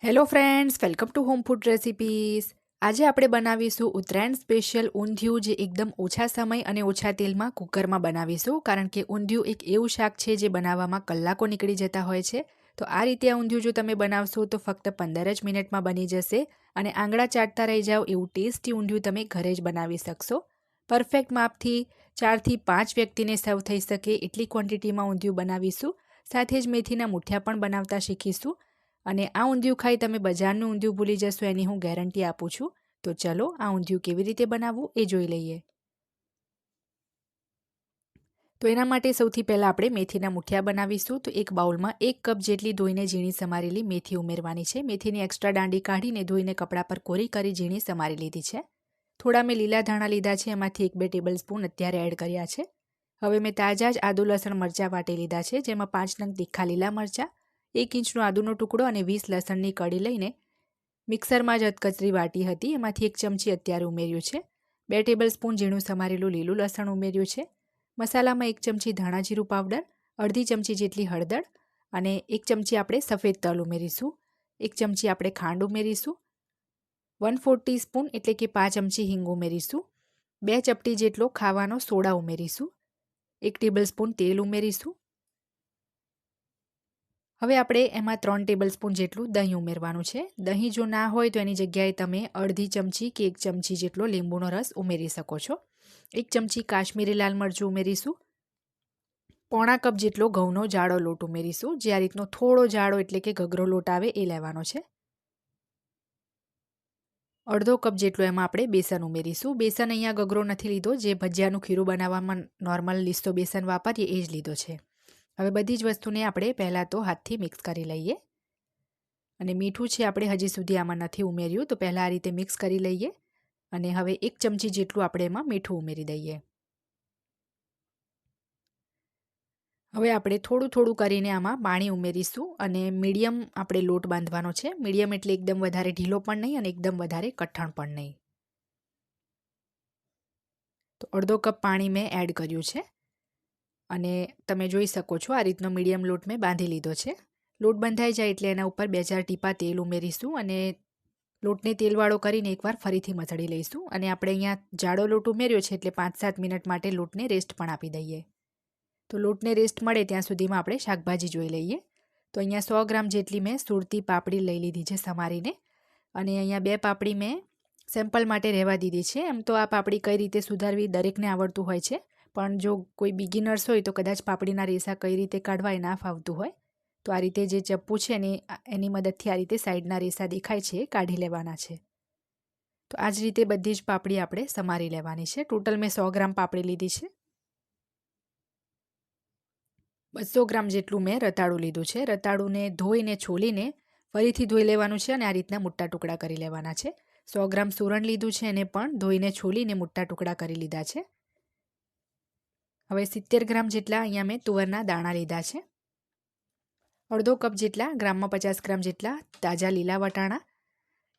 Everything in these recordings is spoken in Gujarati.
Hello friends, welcome to home food recipes. આજે આપણે બનાવીશું ઉત્તરાયણ સ્પેશિયલ ઊંધિયું, જે એકદમ ઓછા સમય અને ઓછા તેલમાં કુકરમાં બનાવીશું. કારણ કે ઊંધિયું એક એવું શાક છે જે બનાવવામાં કલાકો નીકળી જતા હોય છે. તો આ રીતે આ ઊંધિયું જો તમે બનાવશો તો ફક્ત 15 જ મિનિટમાં બની જશે અને આંગળા ચાટતા રહી જાઓ એવું ટેસ્ટી ઊંધિયું તમે ઘરે જ બનાવી શકશો. પરફેક્ટ માપથી 4થી 5 વ્યક્તિને સર્વ થઈ શકે એટલી ક્વોન્ટિટીમાં ઊંધિયું બનાવીશું. સાથે જ મેથીના મૂઠિયા પણ બનાવતા શીખીશું. અને આ ઊંધિયું ખાઈ તમે બજારનું ઊંધિયું ભૂલી જશો એની હું ગેરંટી આપું છું. તો ચલો આ ઊંધિયું કેવી રીતે બનાવવું એ જોઈ લઈએ. તો એના માટે સૌથી પહેલાં આપણે મેથીના મૂઠિયા બનાવીશું. તો એક બાઉલમાં 1 કપ જેટલી ધોઈને ઝીણી સમારેલી મેથી ઉમેરવાની છે. મેથીની એક્સ્ટ્રા દાંડી કાઢીને ધોઈને કપડા પર કોરી કરી ઝીણી સમારી લીધી છે. થોડા મેં લીલા ધાણા લીધા છે, એમાંથી 1-2 ટેબલ સ્પૂન અત્યારે એડ કર્યા છે. હવે મેં તાજા જ આદુ લસણ મરચાં વાટી લીધા છે, જેમાં 5 નંગ તીખા લીલા મરચાં, 1 ઇંચનો આદુનો ટુકડો અને 20 લસણની કળી લઈને મિક્સરમાં જ અધકચરી વાટી હતી. એમાંથી 1 ચમચી અત્યારે ઉમેર્યું છે. 2 ટેબલ સ્પૂન ઝીણું સમારેલું લીલું લસણ ઉમેર્યું છે. મસાલામાં 1 ચમચી ધાણા જીરું પાવડર, અડધી ચમચી જેટલી હળદર અને 1 ચમચી આપણે સફેદ તલ ઉમેરીશું. 1 ચમચી આપણે ખાંડ ઉમેરીશું. 1/4 ટીસ્પૂન એટલે કે 5 ચમચી હિંગ ઉમેરીશું. 2 ચપટી જેટલો ખાવાનો સોડા ઉમેરીશું. 1 ટેબલ સ્પૂન તેલ ઉમેરીશું. હવે આપણે એમાં 3 ટેબલ સ્પૂન જેટલું દહીં ઉમેરવાનું છે. દહીં જો ના હોય તો એની જગ્યાએ તમે અડધી ચમચી કે 1 ચમચી જેટલો લીંબુનો રસ ઉમેરી શકો છો. 1 ચમચી કાશ્મીરી લાલ મરચું ઉમેરીશું. પોણા કપ જેટલો ઘઉંનો જાડો લોટ ઉમેરીશું. જે આ રીતનો થોડો જાડો એટલે કે ઘઘરો લોટ આવે એ લેવાનો છે. અડધો કપ જેટલો એમાં આપણે બેસન ઉમેરીશું. બેસન અહીંયા ઘઘરો નથી લીધો, જે ભજીયાનું ખીરું બનાવવામાં નોર્મલ લીસતો બેસન વાપરીએ એ જ લીધો છે. હવે બધી જ વસ્તુને આપણે પહેલાં તો હાથથી મિક્સ કરી લઈએ. અને મીઠું છે આપણે હજી સુધી આમાં નથી ઉમેર્યું, તો પહેલાં આ રીતે મિક્સ કરી લઈએ. અને હવે 1 ચમચી જેટલું આપણે એમાં મીઠું ઉમેરી દઈએ. હવે આપણે થોડું થોડું કરીને આમાં પાણી ઉમેરીશું અને મીડિયમ આપણે લોટ બાંધવાનો છે. મીડિયમ એટલે એકદમ વધારે ઢીલો પણ નહીં અને એકદમ વધારે કઠણ પણ નહીં. તો અડધો કપ પાણી મેં એડ કર્યું છે. અને તમે જોઈ શકો છો આ રીતનો મીડિયમ લોટ મેં બાંધી લીધો છે. લોટ બંધાઈ જાય એટલે એના ઉપર 2-4 ટીપા તેલ ઉમેરીશું અને લોટને તેલવાળો કરીને એકવાર ફરીથી મસળી લઈશું. અને આપણે અહીંયા જાડો લોટ ઉમેર્યો છે એટલે 5-7 મિનિટ માટે લોટને રેસ્ટ પણ આપી દઈએ. તો લોટને રેસ્ટ મળે ત્યાં સુધીમાં આપણે શાકભાજી જોઈ લઈએ. તો અહીંયા 100 ગ્રામ જેટલી મેં સુરતી પાપડી લઈ લીધી છે સમારીને. અને અહીંયા 2 પાપડી મેં સેમ્પલ માટે રહેવા દીધી છે. એમ તો આ પાપડી કઈ રીતે સુધારવી દરેકને આવડતું હોય છે, પણ જો કોઈ બિગિનર્સ હોય તો કદાચ પાપડીના રેસા કઈ રીતે કાઢવા એ ના ફાવતું હોય. તો આ રીતે જે ચપ્પુ છે એની મદદથી આ રીતે સાઈડના રેસા દેખાય છે એ કાઢી લેવાના છે. તો આ જ રીતે બધી જ પાપડી આપણે સમારી લેવાની છે. ટોટલ મેં 100 ગ્રામ પાપડી લીધી છે. 200 ગ્રામ જેટલું મેં રતાળું લીધું છે. રતાળુને ધોઈને છોલીને ફરીથી ધોઈ લેવાનું છે અને આ રીતના મોટા ટુકડા કરી લેવાના છે. 100 ગ્રામ સુરણ લીધું છે, એને પણ ધોઈને છોલીને મોટા ટુકડા કરી લીધા છે. હવે 70 ગ્રામ જેટલા અહીંયા મેં તુવરના દાણા લીધા છે. અડધો કપ જેટલા, ગ્રામમાં 50 ગ્રામ જેટલા તાજા લીલા વટાણા.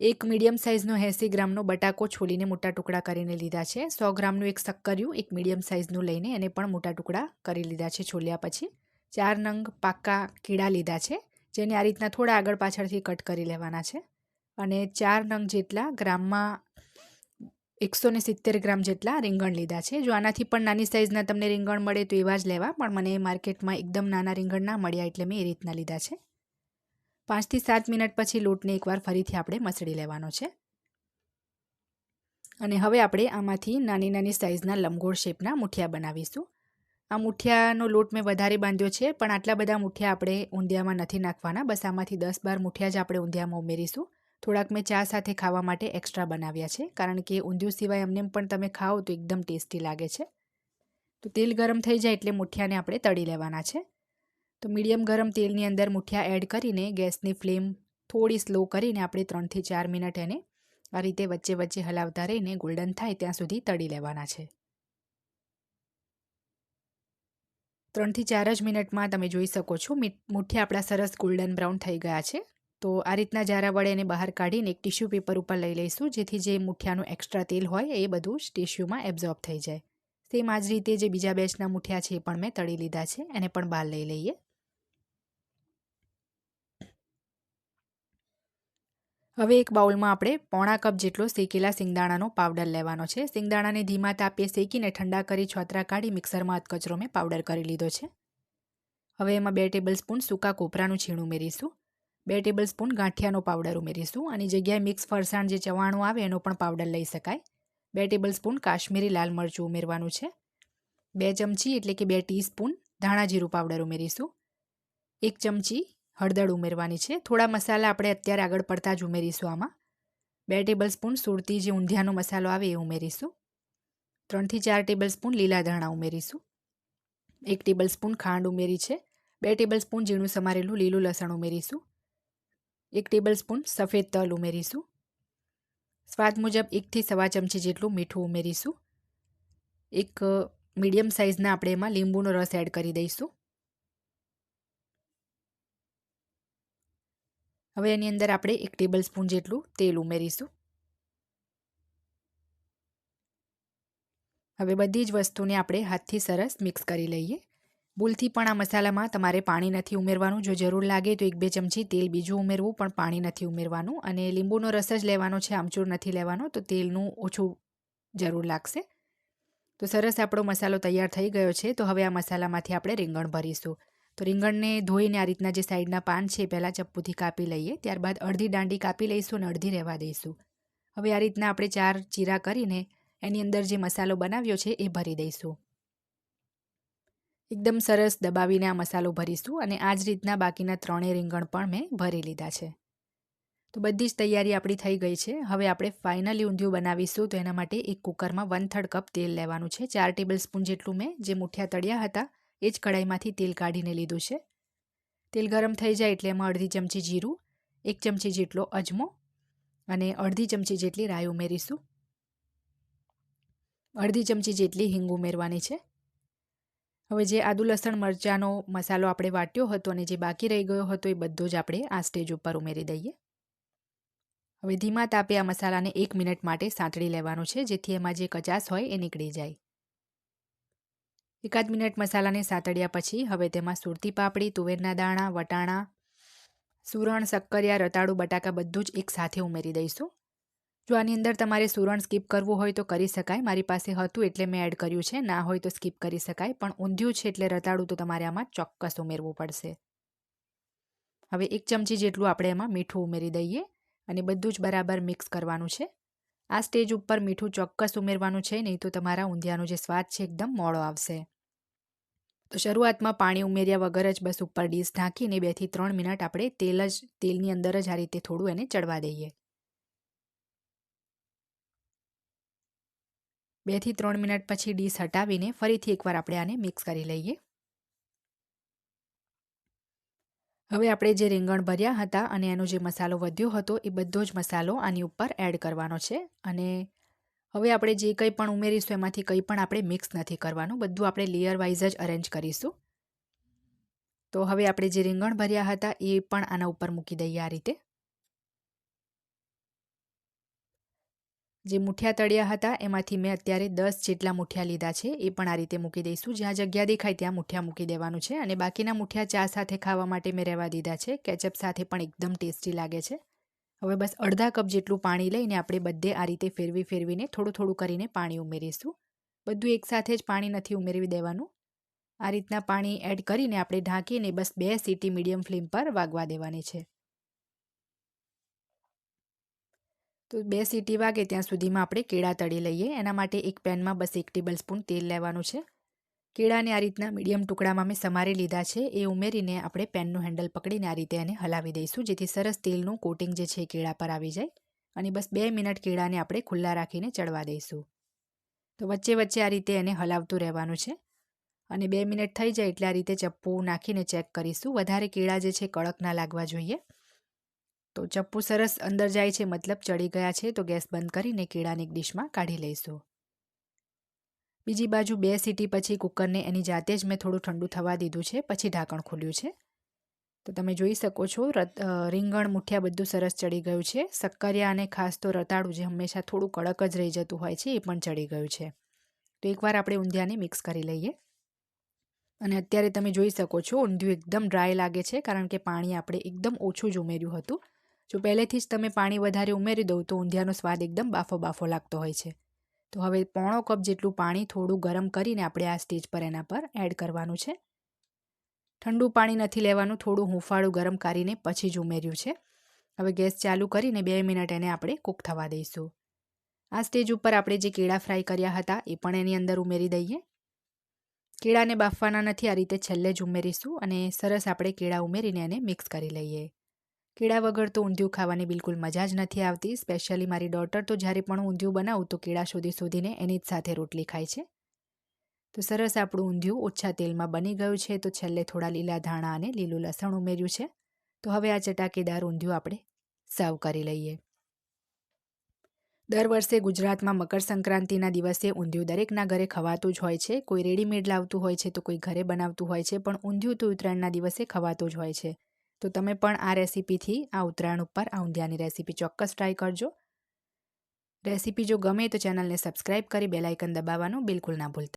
1 મીડિયમ સાઇઝનો 80 ગ્રામનો બટાકો છોલીને મોટા ટુકડા કરીને લીધા છે. 100 ગ્રામનું એક શક્કરિયું 1 મીડિયમ સાઇઝનું લઈને એને પણ મોટા ટુકડા કરી લીધા છે છોલ્યા પછી. 4 નંગ પાકા કીડા લીધા છે, જેને આ રીતના થોડા આગળ પાછળથી કટ કરી લેવાના છે. અને 4 નંગ જેટલા ગ્રામમાં 170 ગ્રામ જેટલા રીંગણ લીધા છે. જો આનાથી પણ નાની સાઇઝના તમને રીંગણ મળે તો એવા જ લેવા, પણ મને માર્કેટમાં એકદમ નાના રીંગણ ના મળ્યા એટલે મેં એ રીતના લીધા છે. 5થી 7 મિનિટ પછી લોટને એકવાર ફરીથી આપણે મસળી લેવાનો છે. અને હવે આપણે આમાંથી નાની નાની સાઇઝના લંબગોળ શેપના મૂઠિયા બનાવીશું. આ મૂઠિયાનો લોટ મેં વધારે બાંધ્યો છે, પણ આટલા બધા મૂઠિયા આપણે ઊંધિયામાં નથી નાખવાના. બસ આમાંથી 10-12 મૂઠિયા જ આપણે ઊંધિયામાં ઉમેરીશું. થોડાક મેં ચા સાથે ખાવા માટે એક્સ્ટ્રા બનાવ્યા છે, કારણ કે ઊંધિયું સિવાય એમને પણ તમે ખાઓ તો એકદમ ટેસ્ટી લાગે છે. તો તેલ ગરમ થઈ જાય એટલે મૂઠિયાને આપણે તળી લેવાના છે. તો મીડિયમ ગરમ તેલની અંદર મૂઠિયા એડ કરીને ગેસની ફ્લેમ થોડી સ્લો કરીને આપણે 3થી 4 મિનિટ એને આ રીતે વચ્ચે વચ્ચે હલાવતા રહીને ગોલ્ડન થાય ત્યાં સુધી તળી લેવાના છે. 3થી 4 જ મિનિટમાં તમે જોઈ શકો છો મૂઠિયા આપણા સરસ ગોલ્ડન બ્રાઉન થઈ ગયા છે. તો આ રીતના જારા વડે એને બહાર કાઢીને એક ટિશ્યુ પેપર ઉપર લઈ લઈશું, જેથી જે મૂઠિયાનું એક્સ્ટ્રા તેલ હોય એ બધું જ ટિશ્યુમાં એબ્ઝોર્બ થઈ જાય. સેમ આ જ રીતે જે બીજા બેચના મૂઠિયા છે એ પણ મેં તળી લીધા છે, એને પણ બહાર લઈ લઈએ. હવે એક બાઉલમાં આપણે પોણા કપ જેટલો શેકેલા સિંગદાણાનો પાવડર લેવાનો છે. સિંગદાણાને ધીમા તાપે શેકીને ઠંડા કરી છોતરા કાઢી મિક્સરમાં અધકચરો મેં પાવડર કરી લીધો છે. હવે એમાં 2 ટેબલસ્પૂન સૂકા કોપરાનું છીણ ઉમેરીશું. 2 ટેબલસ્પૂન ગાંઠિયાનો પાવડર ઉમેરીશું. આની જગ્યાએ મિક્સ ફરસાણ જે ચવાણું આવે એનો પણ પાવડર લઈ શકાય. 2 ટેબલસ્પૂન કાશ્મીરી લાલ મરચું ઉમેરવાનું છે. 2 ચમચી એટલે કે 2 ટીસ્પૂન ધાણા જીરું પાવડર ઉમેરીશું. 1 ચમચી હળદર ઉમેરવાની છે. થોડા મસાલા આપણે અત્યારે આગળ પડતા જ ઉમેરીશું આમાં. 2 ટેબલસ્પૂન સુરતી જે ઊંધિયાનો મસાલો આવે એ ઉમેરીશું. 3 થી 4 ટેબલસ્પૂન લીલા ધાણા ઉમેરીશું. 1 ટેબલસ્પૂન ખાંડ ઉમેરી છે. 2 ટેબલસ્પૂન ઝીણું સમારેલું લીલું લસણ ઉમેરીશું. 1 ટેબલસ્પૂન સફેદ તલ ઉમેરીશું. સ્વાદ મુજબ 1 થી સવા ચમચી જેટલું મીઠું ઉમેરીશું. એક મીડિયમ સાઇઝના આપણે એમાં લીંબુનો રસ એડ કરી દઈશું. હવે એની અંદર આપણે 1 ટેબલસ્પૂન જેટલું તેલ ઉમેરીશું. હવે બધી જ વસ્તુને આપણે હાથથી સરસ મિક્સ કરી લઈએ. ભૂલથી પણ આ મસાલામાં તમારે પાણી નથી ઉમેરવાનું. જો જરૂર લાગે તો 1-2 ચમચી તેલ બીજું ઉમેરવું, પણ પાણી નથી ઉમેરવાનું. અને લીંબુનો રસ જ લેવાનો છે, આમચૂર નથી લેવાનો, તો તેલનું ઓછું જરૂર લાગશે. તો સરસ આપણો મસાલો તૈયાર થઈ ગયો છે. તો હવે આ મસાલામાંથી આપણે રીંગણ ભરીશું. તો રીંગણને ધોઈને આ રીતના જે સાઈડના પાન છે પહેલાં ચપ્પુથી કાપી લઈએ. ત્યારબાદ અડધી દાંડી કાપી લઈશું અને અડધી રહેવા દઈશું. હવે આ રીતના આપણે 4 ચીરા કરીને એની અંદર જે મસાલો બનાવ્યો છે એ ભરી દઈશું. એકદમ સરસ દબાવીને આ મસાલો ભરીશું અને આ જ રીતના બાકીના 3 રીંગણ પણ મેં ભરી લીધા છે. તો બધી જ તૈયારી આપણી થઈ ગઈ છે. હવે આપણે ફાઇનલી ઊંધિયું બનાવીશું. તો એના માટે એક કુકરમાં 1/3 કપ તેલ લેવાનું છે. 4 ટેબલસ્પૂન જેટલું મેં જે મુઠિયા તળ્યા હતા એ જ કઢાઈમાંથી તેલ કાઢીને લીધું છે. તેલ ગરમ થઈ જાય એટલે એમાં અડધી ચમચી જીરું, 1 ચમચી જેટલો અજમો અને અડધી ચમચી જેટલી રાઈ ઉમેરીશું. અડધી ચમચી જેટલી હિંગ ઉમેરવાની છે. હવે જે આદુ લસણ મરચાંનો મસાલો આપણે વાટ્યો હતો અને જે બાકી રહી ગયો હતો એ બધો જ આપણે આ સ્ટેજ ઉપર ઉમેરી દઈએ. હવે ધીમા તાપે આ મસાલાને 1 મિનિટ માટે સાંતળી લેવાનો છે, જેથી એમાં જે કચાશ હોય એ નીકળી જાય. 1 મિનિટ મસાલાને સાંતળ્યા પછી હવે તેમાં સુરતી પાપડી, તુવેરના દાણા, વટાણા, સૂરણ, શક્કરિયા, રતાળુ, બટાકા બધું જ એક સાથે ઉમેરી દઈશું. જો આની અંદર તમારે સૂરણ સ્કીપ કરવું હોય તો કરી શકાય. મારી પાસે હતું એટલે મેં એડ કર્યું છે. ના હોય તો સ્કીપ કરી શકાય, પણ ઊંધિયું છે એટલે રતાળું તો તમારે આમાં ચોક્કસ ઉમેરવું પડશે. હવે 1 ચમચી જેટલું આપણે એમાં મીઠું ઉમેરી દઈએ અને બધું જ બરાબર મિક્સ કરવાનું છે. આ સ્ટેજ ઉપર મીઠું ચોક્કસ ઉમેરવાનું છે, નહીં તો તમારા ઊંધિયાનો જે સ્વાદ છે એકદમ મોળો આવશે. તો શરૂઆતમાં પાણી ઉમેર્યા વગર જ બસ ઉપર ડીશ ઢાંકીને 2 થી 3 મિનિટ આપણે તેલની અંદર જ આ રીતે થોડું એને ચડવા દઈએ. 2 થી 3 મિનિટ પછી ડીશ હટાવીને ફરીથી એકવાર આપણે આને મિક્સ કરી લઈએ. હવે આપણે જે રીંગણ ભર્યા હતા અને એનો જે મસાલો વધ્યો હતો એ બધો જ મસાલો આની ઉપર એડ કરવાનો છે. અને હવે આપણે જે કંઈ પણ ઉમેરીશું એમાંથી કંઈ પણ આપણે મિક્સ નથી કરવાનું. બધું આપણે લેયર વાઇઝ જ અરેન્જ કરીશું. તો હવે આપણે જે રીંગણ ભર્યા હતા એ પણ આના ઉપર મૂકી દઈએ આ રીતે. જે મુઠિયા તળ્યા હતા એમાંથી મેં અત્યારે 10 જેટલા મુઠિયા લીધા છે, એ પણ આ રીતે મૂકી દઈશું. જ્યાં જગ્યા દેખાય ત્યાં મુઠિયા મૂકી દેવાનું છે. અને બાકીના મુઠિયા ચા સાથે ખાવા માટે મેં રહેવા દીધા છે. કેચઅપ સાથે પણ એકદમ ટેસ્ટી લાગે છે. હવે બસ અડધા કપ જેટલું પાણી લઈને આપણે બધે આ રીતે ફેરવીને થોડું થોડું કરીને પાણી ઉમેરીશું. બધું એકસાથે જ પાણી નથી ઉમેરવી દેવાનું. આ રીતના પાણી એડ કરીને આપણે ઢાંકીને બસ 2 સીટી મીડિયમ ફ્લેમ પર વાગવા દેવાની છે. તો 2 સીટી વાગે ત્યાં સુધીમાં આપણે કેળા તળી લઈએ. એના માટે એક પેનમાં બસ 1 ટેબલસ્પૂન તેલ લેવાનું છે. કેળાને આ રીતના મીડિયમ ટુકડામાં મેં સમારી લીધા છે. એ ઉમેરીને આપણે પેનનું હેન્ડલ પકડીને આ રીતે એને હલાવી દઈશું, જેથી સરસ તેલનું કોટિંગ જે છે એ કેળા પર આવી જાય. અને બસ 2 મિનિટ કેળાને આપણે ખુલ્લા રાખીને ચડવા દઈશું. તો વચ્ચે વચ્ચે આ રીતે એને હલાવતું રહેવાનું છે. અને 2 મિનિટ થઈ જાય એટલે આ રીતે ચપ્પુ નાખીને ચેક કરીશું. વધારે કેળા જે છે કડક ના લાગવા જોઈએ. તો ચપ્પુ સરસ અંદર જાય છે, મતલબ ચડી ગયા છે. તો ગેસ બંધ કરીને કેળાને એક ડીશમાં કાઢી લઈશું. બીજી બાજુ 2 સીટી પછી કુકરને એની જાતે જ મેં થોડું ઠંડુ થવા દીધું છે. પછી ઢાંકણ ખોલ્યું છે. તો તમે જોઈ શકો છો રીંગણ મુઠિયા બધું સરસ ચડી ગયું છે. શક્કરિયા અને ખાસ તો રતાળું જે હંમેશા થોડું કડક જ રહી જતું હોય છે એ પણ ચડી ગયું છે. તો એકવાર આપણે ઊંધિયાને મિક્સ કરી લઈએ. અને અત્યારે તમે જોઈ શકો છો ઊંધિયું એકદમ ડ્રાય લાગે છે, કારણ કે પાણી આપણે એકદમ ઓછું જ ઉમેર્યું હતું. જો પહેલેથી જ તમે પાણી વધારે ઉમેરી દો તો ઊંધિયાનો સ્વાદ એકદમ બાફો બાફો લાગતો હોય છે. તો હવે પોણો કપ જેટલું પાણી થોડું ગરમ કરીને આપણે આ સ્ટેજ પર એના પર એડ કરવાનું છે. ઠંડુ પાણી નથી લેવાનું, થોડું હૂંફાળું ગરમ કરીને પછી જ ઉમેર્યું છે. હવે ગેસ ચાલુ કરીને 2 મિનિટ એને આપણે કૂક થવા દઈશું. આ સ્ટેજ ઉપર આપણે જે કેળા ફ્રાય કર્યા હતા એ પણ એની અંદર ઉમેરી દઈએ. કેળાને બાફવાના નથી, આ રીતે છેલ્લે જ ઉમેરીશું અને સરસ આપણે કેળા ઉમેરીને એને મિક્સ કરી લઈએ. કેળા વગર તો ઊંધિયું ખાવાની બિલકુલ મજા જ નથી આવતી. સ્પેશિયલી મારી ડોટર તો જ્યારે પણ ઊંધિયું બનાવું તો કેળા શોધીને એની જ સાથે રોટલી ખાય છે. તો સરસ આપણું ઊંધિયું ઓછા તેલમાં બની ગયું છે. તો છેલ્લે થોડા લીલા ધાણા અને લીલું લસણ ઉમેર્યું છે. તો હવે આ ચટાકેદાર ઊંધિયું આપણે સર્વ કરી લઈએ. દર વર્ષે ગુજરાતમાં મકર સંક્રાંતિના દિવસે ઊંધિયું દરેકના ઘરે ખવાતું જ હોય છે. કોઈ રેડીમેડ લાવતું હોય છે તો કોઈ ઘરે બનાવતું હોય છે, પણ ઊંધિયું તો ઉત્તરાયણના દિવસે ખવાતું જ હોય છે. તો તમે પણ આ રેસીપીથી આ ઉત્તરાયણ ઉપર આ ઊંધિયાની રેસીપી ચોક્કસ ટ્રાય કરજો. રેસીપી જો ગમે તો ચેનલને સબસ્ક્રાઈબ કરી બેલ આઇકન દબાવવાનું બિલકુલ ના ભૂલતા.